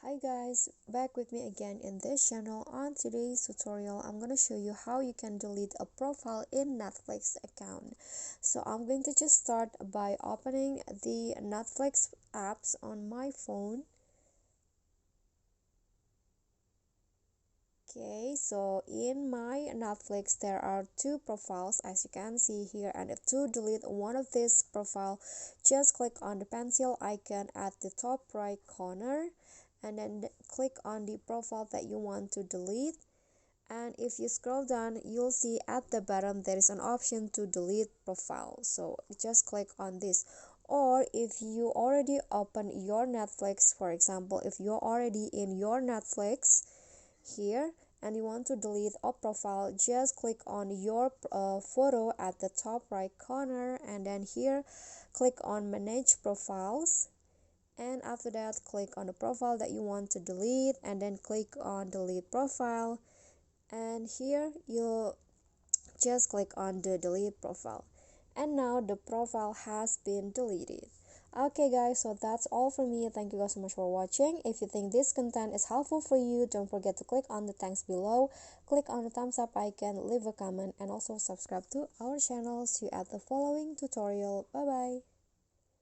Hi guys, back with me again in this channel. On today's tutorial, I'm going to show you how you can delete a profile in Netflix account. So I'm going to just start by opening the Netflix apps on my phone. Okay, so in my Netflix there are two profiles as you can see here, and to delete one of this profile, just click on the pencil icon at the top right corner and then click on the profile that you want to delete. And if you scroll down, you'll see at the bottom there is an option to delete profile, so just click on this. Or if you already open your Netflix, for example, if you're already in your Netflix here and you want to delete a profile, just click on your photo at the top right corner and then here click on manage profiles, and after that click on the profile that you want to delete and then click on delete profile, and here you just click on the delete profile, and now the profile has been deleted. Okay guys, so that's all for me. Thank you guys so much for watching. If you think this content is helpful for you, don't forget to click on the thanks below, click on the thumbs up icon, leave a comment, and also subscribe to our channel. See you at the following tutorial. Bye bye.